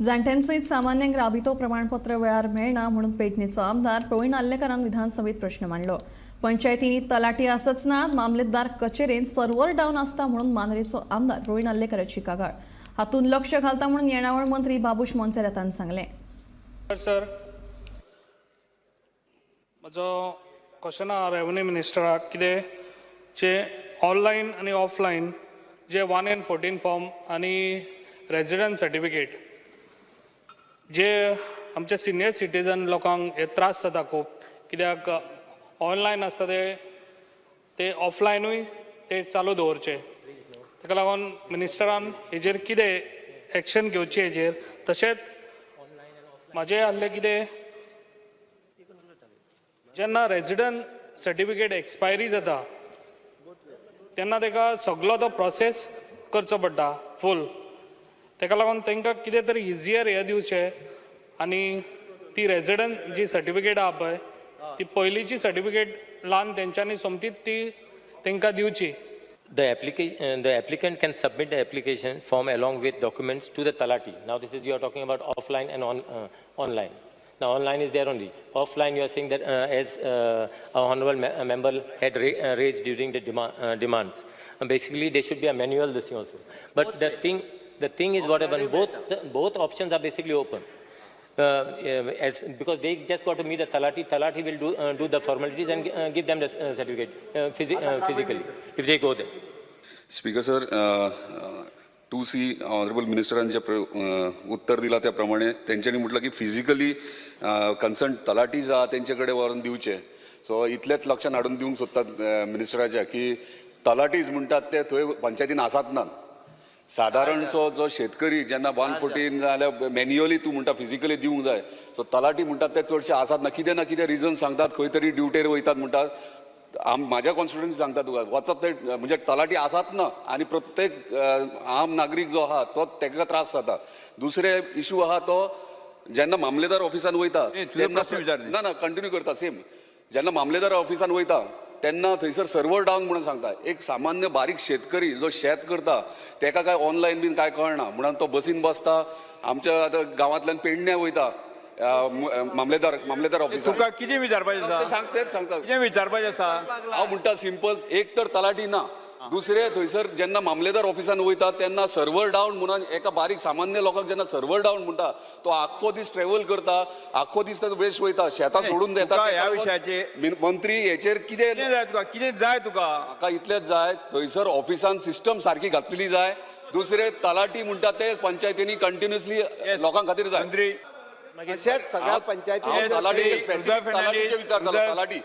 जाणट्यांसयत सामान्यांक राबितो प्रमाणपत्र वेळार मेळना म्हणून पेडणेचो आमदार प्रवीण आल्लेकरान विधानसभेत प्रश्न मांडलो. पंचायतींनी तलाटी आसच नात, मामलेदार कचेरेंत सर्व्हर डावन आसता म्हणून मांद्रेचो आमदार प्रवीण आल्लेकराची कागाळ. हातूंत लक्ष घालता म्हणून येणावळ मंत्री बाबूश मोन्सेरातान सांगलें. सर, म्हजो क्वेश्चन रेव्हन्यू मिनिस्टराक कितें जे ऑनलायन आनी ऑफलायन जे 1N14 फॉर्म आनी रेजिडंट सर्टिफिकेट जे आमचे सिनियर सिटीजन लोकांक हे त्रास जाता खूब, कित्याक ऑनलायन आसता ते ऑफलायनूय ते चालू दवरचे. ताका लागून मिनिस्टरान हेजेर कितें एक्शन घेवची हेजेर. तशेंच म्हाजें आहलें कितें, जेन्ना रेजिडंट सर्टिफिकेट एक्सपायरी जाता तेन्ना ताका सगळो तो प्रोसेस करचो पडटा फूल. ताका लागून तांकां कितें तरी इजियर हे दिवचें आनी ती रेजिडंट जी सर्टिफिकेट आहा पळय ती पयलींची सर्टिफिकेट लावन तेंच्यांनी सोमतीच ती तांकां दिवची. The applicant can submit the application form along with documents to the talati. Now this is, you are talking about offline and online. Now online is there only. Offline you are saying that as our honorable member had raised during the demands. Basically there should be a manual this thing also. But the thing is what happened, both options are basically open. Because they just got to meet the talati will do the formalities and give them the certificate physically if they go there. Speaker sir, 2C honourable मिनिस्टरांनी जे उत्तर दिला त्याप्रमाणे त्यांच्यानी म्हटलं की physically concern तलाटीज आहा तेंचे कडेन व्हरून दिवचे. सो इतलेच लक्षात हाडून दिवंक सोदतात मिनिस्टराच्या की तलाटीज म्हणटात ते थंय पंचायतीन आसात ना. साधारणचो जो शेतकरी जेन्ना 114 जाल्यार मॅन्युअली तूं म्हणटा फिजिकली दिवंक जाय. सो तलाटी म्हणटात ते चडशे आसात ना. कितें ना कितें रिजन सांगतात, खंय तरी ड्युटेर वयतात म्हणटात. माझ्या कॉन्स्टिट्युएन्सी सांगता तुका वचत ते म्हणजे तलाटी आसात ना आनी प्रत्येक आम नागरीक जो आहा तो ताका त्रास जाता. दुसरे इशू आहा तो जेन्ना मामलेदार ऑफिसान वयता ना कंटिन्यू करता सेम. जेन्ना मामलेदार ऑफिसान वयता तेन्ना थंयसर सर्वर डावन म्हणून सांगता. एक सामान्य बारीक शेतकरी जो शेत करता ताका काय ऑनलायन बीन काय कळना म्हणून तो बसीन बसता. आमच्या आतां गांवांतल्यान पेडण्या वयता मामलेदार ऑफिस. तुका कितें विचारपाचें आसा? तेच सांगता कितें विचारपाचें आसा? हांव म्हणटा सिंपल, एक तर तलाटी ना, दुसरे थंयसर जेन्ना मामलेदार ऑफिसान वयता तेन्ना सर्वर डावन म्हणून एका बारीक सामान्य लोकांक जेन्ना सर्वर डावन म्हणटा तो आख्खो दीस ट्रॅव्हल करता, आख्खो दीस ताचो वेस्ट वयता, शेतां सोडून देता. ह्या विशयाचेर मंत्री हेचेर कितें जाय तुका? कितें जाय तुका? म्हाका इतलेंच जाय, थंयसर ऑफिसान सिस्टम सारकी घातलेली जाय. दुसरे तलाटी म्हणटा ते पंचायतींनी कंटिन्युअसली लोकां खातीर जाय. मंत्री सगळ्या पंचायती तलाटी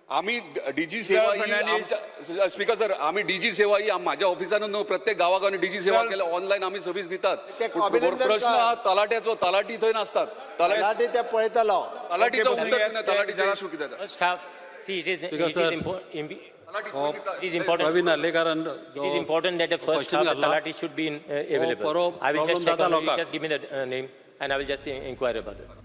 आम्ही डीजी सेवा ही स्पीकर सर आम्ही डीजी सेवा ही माझ्या ऑफिसानं प्रत्येक गावागावांनी डीजी सेवा केल्या ऑनलाईन आम्ही सर्व्हिस दितात. प्रश्न हा तलाट्याचो, तलाटी थंय नासतात. तलाटी ते पळयतलो. तलाटीचो उत्तर तलाटीचे इशू कितें First half, see it is important. Praveen आल्लेकरान It is important that the first half the talati should be available. I will just check on it. Just give me the name and I will just inquire about it.